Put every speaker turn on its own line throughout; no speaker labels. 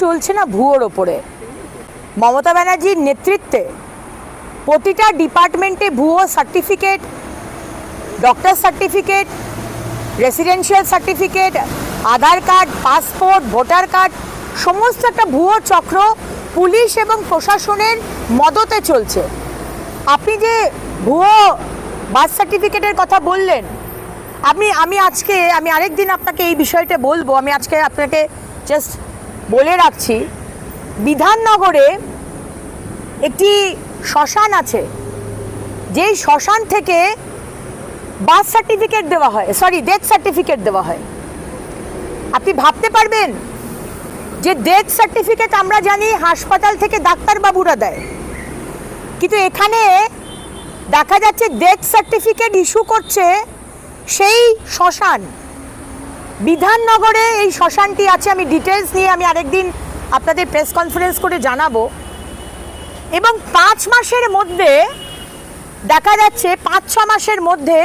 চলছে না ভুয়োর ওপরে। মমতা ব্যানার্জির নেতৃত্বে প্রতিটা ডিপার্টমেন্টে ভুয়ো certificate, doctor certificate, residential certificate, Aadhaar card, passport, voter card, সমস্ত একটা ভুয়ো চক্র পুলিশ এবং প্রশাসনের মদতে চলছে। আপনি যে ভুয়ো বার্থ সার্টিফিকেটের কথা বললেন, আমি আরেকদিন আপনাকে এই বিষয়টা বলবো। আমি আজকে আপনাকে জাস্ট বলে রাখছি, বিধাননগরে একটি শ্মশান আছে, যেই শ্মশান থেকে বার্থ সার্টিফিকেট দেওয়া হয়, ডেথ সার্টিফিকেট দেওয়া হয়। আপনি ভাবতে পারবেন যে ডেথ সার্টিফিকেট আমরা জানি হাসপাতাল থেকে ডাক্তারবাবুরা দেয়, কিন্তু এখানে দেখা যাচ্ছে ডেথ সার্টিফিকেট ইস্যু করছে সেই শ্মশান। বিধাননগরে এই শ্মশানটি আছে, আমি ডিটেলস নিয়ে আমি আরেকদিন আপনাদের প্রেস কনফারেন্স করে জানাবো। এবং 5 মাসের মধ্যে দেখা যাচ্ছে 5-6 মাসের মধ্যে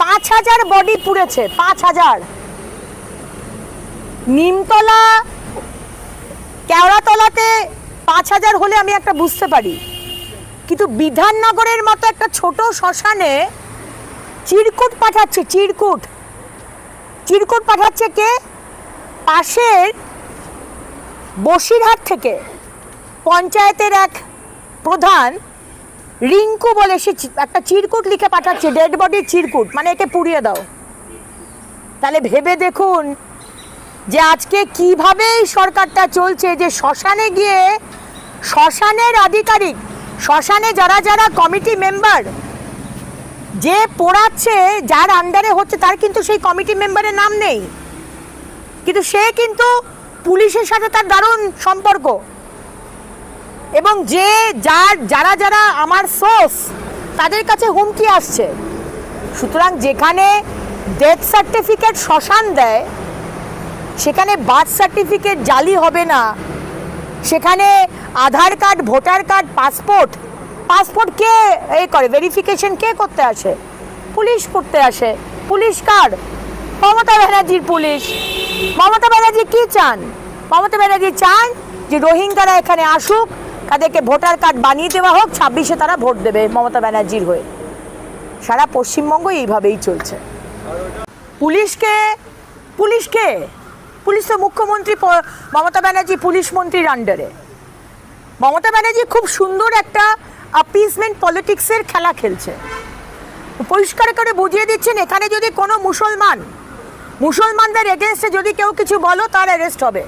5000 বডি পুড়েছে। 5000। নিমতলা, কেওড়াতলাতে 5000 হলে আমি একটা বুঝতে পারি, কিন্তু বিধাননগরের মতো একটা ছোট শ্মশানে চিরকুট পাঠাচ্ছে। চিরকুট পাঠাচ্ছে কে? পাশের বসিরহাট থেকে পঞ্চায়েতের এক প্রধান রিঙ্কু বলে সে একটা চিরকুট লিখে পাঠাচ্ছে, ডেড বডির চিরকুট, মানে একে পুড়িয়ে দাও। তাহলে ভেবে দেখুন যে আজকে কিভাবে এই সরকারটা চলছে, যে শ্মশানে গিয়ে শ্মশানের আধিকারিক, শ্মশানে যারা যারা কমিটি মেম্বার, যে পোড়াচ্ছে, যার আন্ডারে হচ্ছে, তার কিন্তু সেই কমিটি মেম্বারের নাম নেই, কিন্তু সে কিন্তু পুলিশের সাথে তার দারুণ সম্পর্ক। এবং যারা যারা আমার সোর্স, তাদের কাছে হুমকি আসছে। সুতরাং যেখানে ডেথ সার্টিফিকেট শ্মশান দেয়, সেখানে বার্থ সার্টিফিকেট জালি হবে না। সেখানে আধার কার্ড, ভোটার কার্ড, পাসপোর্ট কে করে ভেরিফিকেশন, কে করতে আসে? পুলিশ করতে আসে। পুলিশ কার? মমতা ব্যানার্জির পুলিশ। মমতা ব্যানার্জি কি চান? মমতা ব্যানার্জি চান যে রোহিঙ্গারা এখানে আসুক, তাদেরকে ভোটার কার্ড বানিয়ে দেওয়া হোক, 26-এ তারা ভোট দেবে মমতা ব্যানার্জির হয়ে। সারা পশ্চিমবঙ্গ এইভাবেই চলছে। পুলিশ তো মুখ্যমন্ত্রী মমতা ব্যানার্জি পুলিশ মন্ত্রীর আন্ডারে। মমতা ব্যানার্জি খুব সুন্দর একটা অ্যাপিসমেন্ট পলিটিক্সের খেলা খেলছে। পরিষ্কার করে বুঝিয়ে দিচ্ছেন, এখানে যদি কোনো মুসলমানদের এগেনস্টে যদি কেউ কিছু বলো, তার অ্যারেস্ট হবে।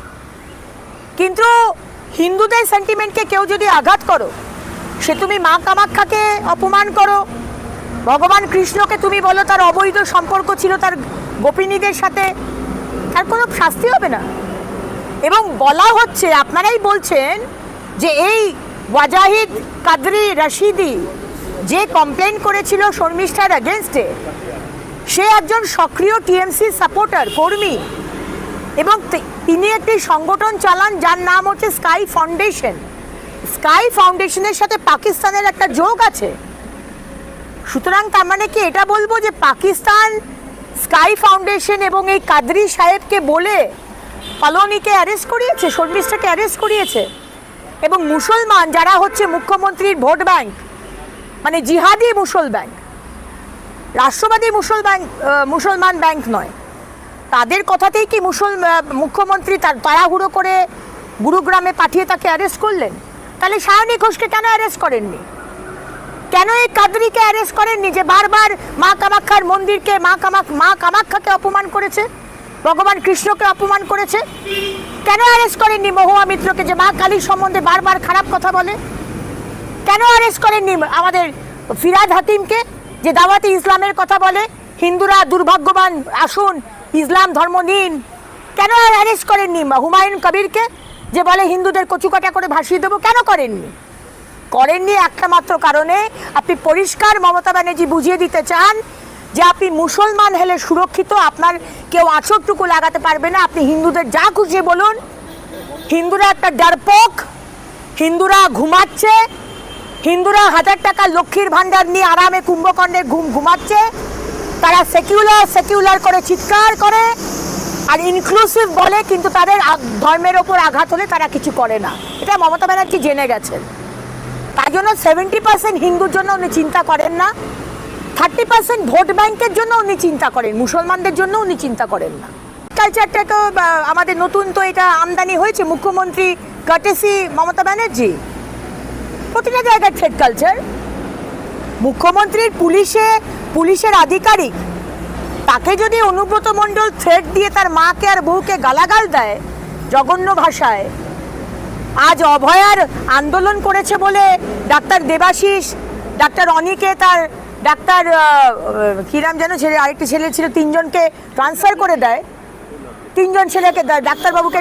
কিন্তু হিন্দুদের সেন্টিমেন্টকে কেউ যদি আঘাত করো, সে তুমি মা কামাখ্যাকে অপমান করো, ভগবান কৃষ্ণকে তুমি বলো তার অবৈধ সম্পর্ক ছিল তার গোপিনীদের সাথে, তার কোনো শাস্তি হবে না। এবং বলা হচ্ছে, আপনারাই বলছেন যে এই ওয়াজাহিদ কাদরি রশিদি যে কমপ্লেন করেছিল শর্মিষ্ঠার এগেনস্টে, সে একজন সক্রিয় টিএমসি সাপোর্টার, কর্মী, এবং তিনি একটি সংগঠন চালান যার নাম হচ্ছে স্কাই ফাউন্ডেশন। স্কাই ফাউন্ডেশনের সাথে পাকিস্তানের একটা যোগ আছে। সুতরাং তার মানে কি এটা বলবো যে পাকিস্তান স্কাই ফাউন্ডেশন এবং এই কাদরি সাহেবকে বলে পালোনিকে অ্যারেস্ট করিয়েছে, শর্মিষ্ঠাকে অ্যারেস্ট করিয়েছে? এবং মুসলমান যারা হচ্ছে মুখ্যমন্ত্রীর ভোট ব্যাংক, মানে জিহাদি মুসল ব্যাংক, রাষ্ট্রবাদী মুসলমান ব্যাংক নয়, তাদের কথাতেই কি মুখ্যমন্ত্রী তাড়াহুড়ো করে গুরুগ্রামে পাঠিয়ে তাকে অ্যারেস্ট করলেন? তাহলে সায়নী ঘোষকে কেন অ্যারেস্ট করেননি? কেন এই কাদরিকে অ্যারেস্ট করেননি, যে বারবার মা কামাখ্যার মন্দিরকে, মা কামাখ্যাকে অপমান করেছে, ভগবান কৃষ্ণকে অপমান করেছে? কেন অ্যারেস্ট করেননি মহুয়া মিত্রকে, যে মা কালীর সম্বন্ধে বারবার খারাপ কথা বলে? কেন অ্যারেস্ট করেননি আমাদের ফিরাদ হাকিমকে, যে দাওয়াতে ইসলামের কথা বলে, হিন্দুরা দুর্ভাগ্যবান, আসুন ইসলাম ধর্ম নিন? কেন অ্যারেস্ট করেননি হুমায়ুন কবিরকে, যে বলে হিন্দুদের কচুকাটা করে ভাসিয়ে দেবো? কেন করেননি একটা মাত্র কারণে, আপনি পরিষ্কার মমতা ব্যানার্জি বুঝিয়ে দিতে চান যে আপনি মুসলমান হলে সুরক্ষিত, আপনার কেউ আঁচড়টুকু লাগাতে পারবে না। আপনি হিন্দুদের যা খুশি বলুন, হিন্দুরা একটা ডারপোক, হিন্দুরা ঘুমাচ্ছে, হিন্দুরা 1000 টাকা লক্ষ্মীর ভাণ্ডার নিয়ে আরামে কুম্ভকর্ণে ঘুমাচ্ছে, তারা সেকুলার করে চিৎকার করে, আর ইনক্লুসিভ বলে, কিন্তু তাদের ধর্মের ওপর আঘাত হলে তারা কিছু করে না। এটা মমতা ব্যানার্জি জেনে গেছেন। তার জন্য 70% হিন্দুর জন্য উনি চিন্তা করেন না, 30% ভোট ব্যাংকের জন্য উনি চিন্তা করেন, মুসলমানদের জন্য উনি চিন্তা করেন না। কালচারটাকে আমাদের নতুন তো এটা আমদানি হয়েছে, মুখ্যমন্ত্রী কার্টেসি মমতা ব্যানার্জি, প্রতিটা জায়গায় থ্রেড কালচার। মুখ্যমন্ত্রীর পুলিশের আধিকারিক, তাকে যদি অনুব্রত মণ্ডল থ্রেড দিয়ে তার মাকে আর বউকে গালাগাল দেয় জঘন্য ভাষায়, আজ অভয়ার আন্দোলন করেছে বলে ডাক্তার দেবাশিস, ডাক্তার অনিকেত আর ডাক্তার কী নাম যেন ছেলে, আরেকটি ছেলে ছিল, 3 জনকে ট্রান্সফার করে দেয়, 3 জন ছেলেকে ডাক্তারবাবুকে,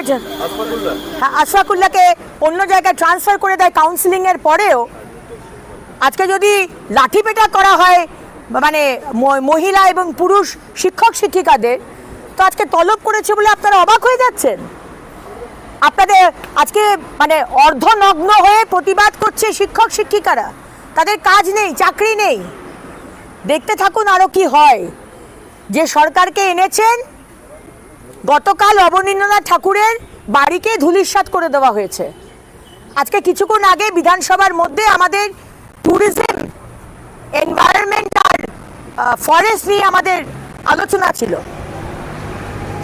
আশফাকুল্লাহকে অন্য জায়গায় ট্রান্সফার করে দেয় কাউন্সিলিংয়ের পরেও। আজকে যদি লাঠিপেটা করা হয় মানে মহিলা এবং পুরুষ শিক্ষক শিক্ষিকাদের, তো আজকে তলব করেছে বলে আপনারা অবাক হয়ে যাচ্ছেন। আপনাদের আজকে মানে অর্ধনগ্ন হয়ে প্রতিবাদ করছে শিক্ষক শিক্ষিকারা, তাদের কাজ নেই, চাকরি নেই। দেখতে থাকুন আরও কি হয়। যে সরকারকে এনেছেন, গতকাল অবনীন্দ্রনাথ ঠাকুরের বাড়িকে ধূলিসাৎ করে দেওয়া হয়েছে। আজকে কিছুক্ষণ আগে বিধানসভার মধ্যে আমাদের ট্যুরিজম, এনভায়রনমেন্ট আর ফরেস্ট নিয়ে আমাদের আলোচনা ছিল।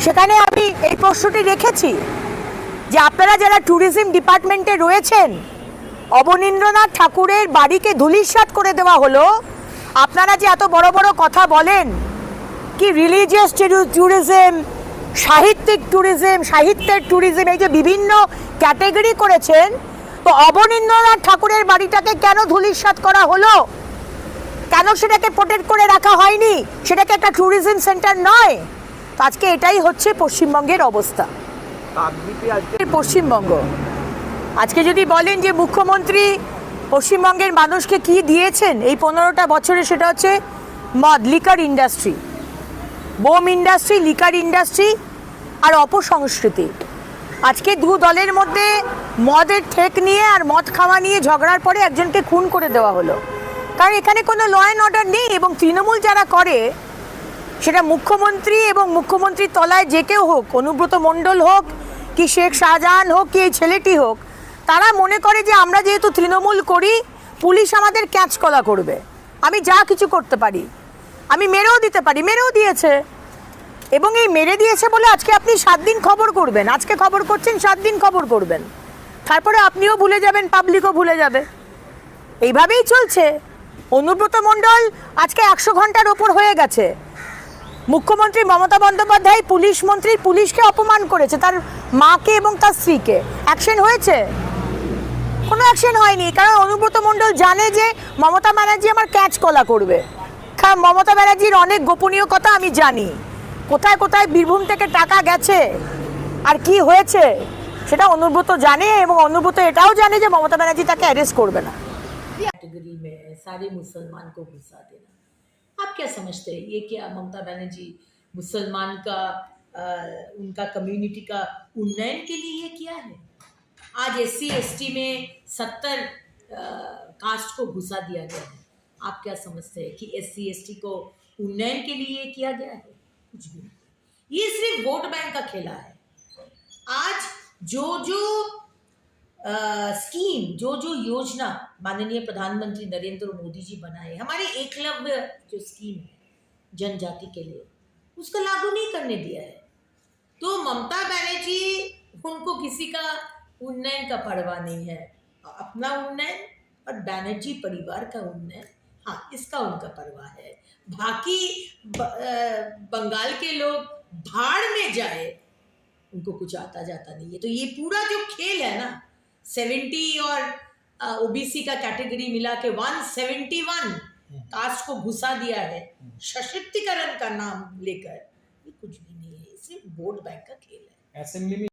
সেখানে আমি এই প্রশ্নটি রেখেছি যে আপনারা যারা ট্যুরিজম ডিপার্টমেন্টে রয়েছেন, অবনীন্দ্রনাথ ঠাকুরের বাড়িকে ধূলিসাৎ করে দেওয়া হলো, আপনারা যে এত বড় বড় কথা বলেন কি রিলিজিয়াস ট্যুরিজম, সাহিত্যিক ট্যুরিজম, সাহিত্যের ট্যুরিজম, এই যে বিভিন্ন ক্যাটেগরি করেছেন, তো অবনীন্দ্রনাথ ঠাকুরের বাড়িটাকে কেন ধূলিসাৎ করা হলো? কেন সেটাকে প্রোটেক্ট করে রাখা হয়নি? সেটাকে একটা ট্যুরিজম সেন্টার নয়? আজকে এটাই হচ্ছে পশ্চিমবঙ্গের অবস্থা। পশ্চিমবঙ্গ আজকে যদি বলেন যে মুখ্যমন্ত্রী পশ্চিমবঙ্গের মানুষকে কি দিয়েছেন এই 15টা বছরে, সেটা হচ্ছে মদ, liquor industry, bomb industry, liquor industry আর অপসংস্কৃতি। আজকে দু দলের মধ্যে মদের ঠেক নিয়ে আর মদ খাওয়া নিয়ে ঝগড়ার পরে একজনকে খুন করে দেওয়া হলো, কারণ এখানে কোনো ল অ্যান্ড অর্ডার নেই। এবং তৃণমূল যারা করে, সেটা মুখ্যমন্ত্রী এবং মুখ্যমন্ত্রীর তলায় যে কেউ হোক, অনুব্রত মণ্ডল হোক কি শেখ শাহজাহান হোক কি এই ছেলেটি হোক, তারা মনে করে যে আমরা যেহেতু তৃণমূল করি, পুলিশ আমাদের ক্যাচ কলা করবে, আমি যা কিছু করতে পারি, আমি মেরেও দিতে পারি, মেরেও দিয়েছে। এবং এই মেরে দিয়েছে বলে আজকে আপনি 7 দিন খবর করবেন, আজকে খবর করছেন, 7 দিন খবর করবেন, তারপরে আপনিও ভুলে যাবেন, পাবলিকও ভুলে যাবে। এইভাবেই চলছে। অনুব্রত মণ্ডল আজকে 100 ঘন্টার ওপর হয়ে গেছে। মুখ্যমন্ত্রী মমতা বন্দ্যোপাধ্যায় পুলিশ মন্ত্রী, পুলিশকে অপমান করেছে, তার মাকে এবং তার স্ত্রীকে। অ্যাকশন হয়েছে? কোনো অ্যাকশন হয়নি, কারণ অনুব্রত মণ্ডল জানে যে মমতা ব্যানার্জি আমার ক্যাচ কলা করবে। মমতা ব্যানার্জির অনেক গোপনীয় কথা আমি জানি, কোথায় কোথায় বীরভূম থেকে টাকা গেছে আর কি হয়েছে সেটা অনুব্রত জানে, এবং অনুব্রত এটাও জানে যে মমতা ব্যানার্জি তাকে অ্যারেস্ট করবে না।
कैटेगरी में सारे मुसलमान को घुसा देना, आप क्या समझते हैं? ये क्या ममता बनर्जी मुसलमान का उनका कम्युनिटी का उन्नयन के लिए ये किया है? आज SC/ST में 70 कास्ट को घुसा दिया गया है। आप क्या समझते हैं कि SC/ST को उन्नयन के लिए किया गया है? कुछ भी नहीं। ये सिर्फ वोट बैंक का खेला है। आज जो स्कीम, जो योजना माननीय प्रधानमंत्री नरेंद्र मोदी जी बनाए, हमारे एकलव्य जो स्कीम है जनजाति के लिए, उसका लागू नहीं करने दिया है। तो ममता बनर्जी, उनको किसी का उन्नयन का परवाह नहीं है, अपना उन्नयन और बनर्जी परिवार का उन्नयन, हाँ, इसका उनका परवाह है। बाकी बंगाल के लोग भाड़ में जाए, उनको कुछ आता जाता नहीं है। तो ये पूरा जो खेल है ना, 70 और OBC का कैटेगरी मिला के 171 कास्ट को घुसा दिया है सशक्तिकरण का नाम लेकर, ये कुछ भी नहीं है, सिर्फ वोट बैंक का खेल है। असेंबली में